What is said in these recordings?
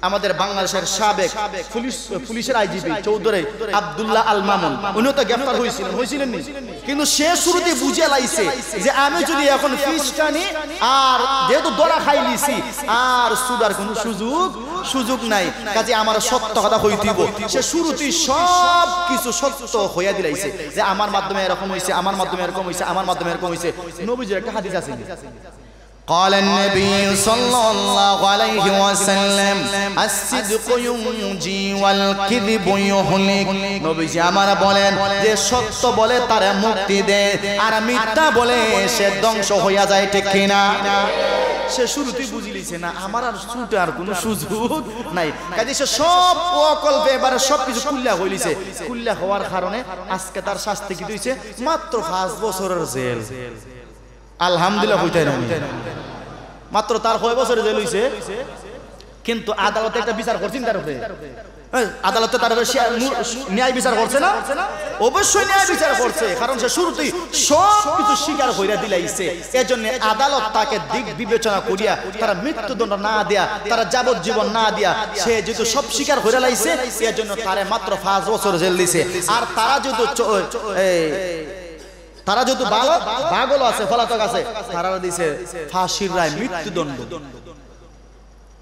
আমাদের বাংলাদেশের সাবেক পুলিশের আইজিপি চৌধুরী আব্দুল্লাহ আল মামুন, উনিও তো গ্রেফতার হয়েছিলেন নি, কিন্তু সে শুরুতে বুঝে লাইছে যে আমি যদি এখন ফিস টানি আর যেহেতু দরা খাই লিছি আর সুদার কোনো সুযোগ নাই, কাজে আমার সত্য কথা হইতিব। সে শুরুতেই সব কিছু সত্য হইয়া দিলাইছে যে আমার মাধ্যমে এরকম হইছে, আমার মাধ্যমে এরকম হইছে, আমার মাধ্যমে এরকম হইছে। নবীজির একটা হাদিস আছে, قال النبي صلى الله عليه وسلم الصدق ينجي والكذب يهلك। নবীজি আমার বলেন যে সত্য বলে তারা মুক্তি দেয় আর মিথ্যা বলে সে ধ্বংস হইয়া যায়, ঠিক কিনা? সে শুরুতেই বুঝি লিছে না আমার আর ছুটার কোনো সুযোগ নাই, কাজে সে সব অকল্পে এবারে সবকিছু কুল্লা হইলিছে। কুল্লা হওয়ার কারণে আজকে তার শাস্তি কি হইছে? মাত্র 5 বছরের জেল। আলহামদুলিল্লাহ হইতে না, মাত্র তার 6 বছরের জেল হইছে, কিন্তু আদালতে একটা বিচার করছেন তার উপরে। আদালতে তার ন্যায় বিচার করছে না? অবশ্যই ন্যায় বিচার করছে, কারণ সে শুরুতেই সব কিছু স্বীকার কইরা দিলাইছে। এজন্য আদালত তাকে দিক বিবেচনা করিয়া তারা মৃত্যুদণ্ড না দেয়া, তারা যাবজ্জীবন না দেয়া, সে যেহেতু সব স্বীকার কইরা লাইছে এজন্য তারে মাত্র 5 বছর জেল দিছে। আর তারা যেহেতু পাগল আছে, পলাতক আছে, তারা দিছে ফাঁসির রায়, মৃত্যুদণ্ড।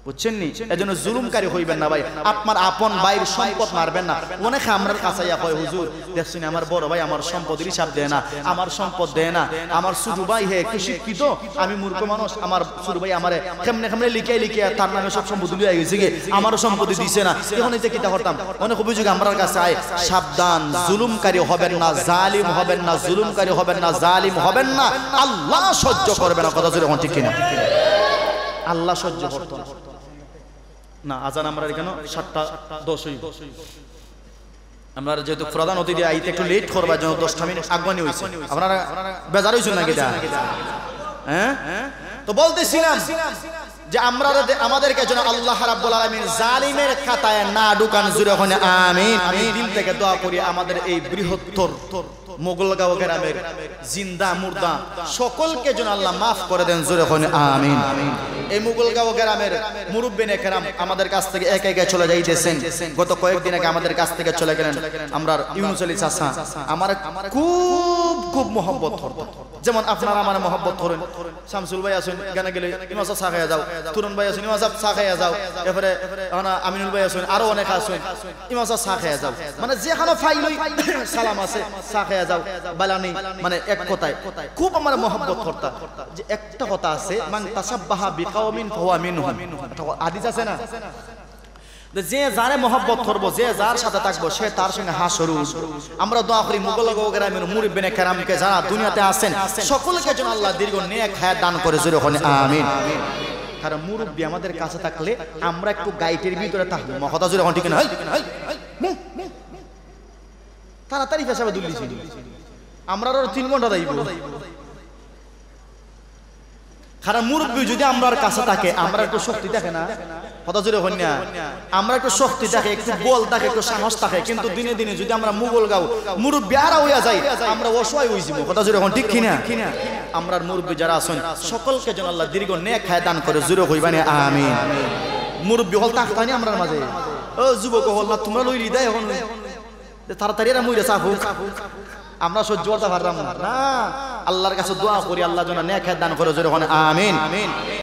বুঝছেন নি? এজন্য জুলুমকারী হইবেন না ভাই, আপনার আপন ভাইয়ের সম্পদ মারবেন না। অনেকে আমরার কাছে কয় হুজুর দেখছেন আমার বড় ভাই আমার সম্পদের হিসাব দেয় না, আমার সম্পদ দেয় না, আমার ছোট ভাই হে একটু শিক্ষিত, আমি মূর্খ মানুষ, আমার ছোট ভাই আমারে কেমনে লিখিয়ে তার নামে সব সম্পত্তি লিয়ে গেছে গে, আমারও সম্পত্তি দিছে না। এখন এই যে কিতা করতাম, অনেক অভিযোগ আমরার কাছে আয়, সাবধান, জুলুমকারী হবেন না, জালিম হবেন না, জুলুমকারী হবেন না, জালিম হবেন না। আল্লাহ সহ্য করবে না, কথা জোরে ঠিক কিনা? আল্লাহ সহ্য করতো না। আজান আমরা এখানে 7:10 আমরা যেহেতু প্রধান অতিথি আইতে একটু লেট করবার জন্য 10টা মিনিট আগানি হয়েছে, আপনারা বেজার হয়েছেন নাকি? হ্যাঁ, তো বলতেছিলাম যে আমরা আমাদেরকে যেন আল্লাহ রাব্বুল আলামিন জালিমের খাতায় না ঢুকান, জুরে ওখানে আমিন। আমি দিল থেকে দোয়া করি আমাদের এই বৃহত্তর মোগলগাঁও গ্রামের জিন্দা মুর্দা সকলকে যেন আল্লাহ মাফ করে দেন, জোরে ওখানে আমিন। এই মোগলগাঁও গ্রামের মুরব্বিনে কেরাম আমাদের কাছ থেকে একে একে চলে যাইতেছেন। গত কয়েকদিন আগে আমাদের কাছ থেকে চলে গেলেন আমরা ইউনুস আলী চাচা, আমার খুব মহব্বত করত, যেমন আপনারা আমার মহব্বত করেন। শামসুল ভাই আছেন, গানে গেলে ইমাসা চা খাইয়া যাও, তুরন ভাই আছেন ইমাসা চা খাইয়া যাও, এরপরে আমিনুল ভাই আছেন, আরো অনেক আছেন, ইমাসা চা খাইয়া যাও, মানে যেখানে ফাইলই সালাম আছে চা খাইয়া যাও বালানি, মানে এক কথায় খুব আমার মহব্বত করতা। যে একটা কথা আছে, মান তাসাব্বাহা বিকাওমিন ফাহুয়া মিনহুম, হাদিস আছে না? যে যারে মহব্বত করবো, যে যার সাথে থাকবো সে তার সঙ্গে হাসরু। আমরা দোয়া করি মোগলগাঁও গ্রামের মুরব্বিনে কেরামকে যারা দুনিয়াতে আছেন সকলকে যেন আল্লাহ দীর্ঘ নেক হায়াত দান করে, জোরে ওখানে আমিন। কারণ মুরব্বি আমাদের কাছে থাকলে আমরা একটু গাইটের ভিতরে থাকবো, কথা জোরে ওখানে ঠিক না? তাড়াতাড়ি পেশাবে দুলিছি, আমরা আরো 3 ঘন্টা যাইব। কারণ মুরব্বি যদি আমরার কাছে থাকে আমরা একটু শক্তি থাকে না, কথা জোরে হন না, আমরা একটু শক্তি থাকে, একটু বল থাকে, একটু সাহস থাকে। কিন্তু দিনে দিনে যদি আমরা মোগলগাঁও মুরব্বি আরা হইয়া যাই, আমরা অসহায় হয়ে যাবো, কথা জোরে হন ঠিক কিনা? আমরার মুরব্বি যারা আছেন সকলকে যেন আল্লাহ দীর্ঘ নেক হায়াত দান করে, জোরে হইবানি আমিন। মুরব্বি হল তাকতানি আমরার মাঝে, ও যুবক হল না তোমরা লইলি দেয়, এখন তাড়াতাড়ি এরা মইরা চাপ হোক, আমরা সহ্য করতে পারলাম না। আল্লাহর কাছে দোয়া করি আল্লাহ যেন নেক হায়াত দান করে, জোরে হন আমিন।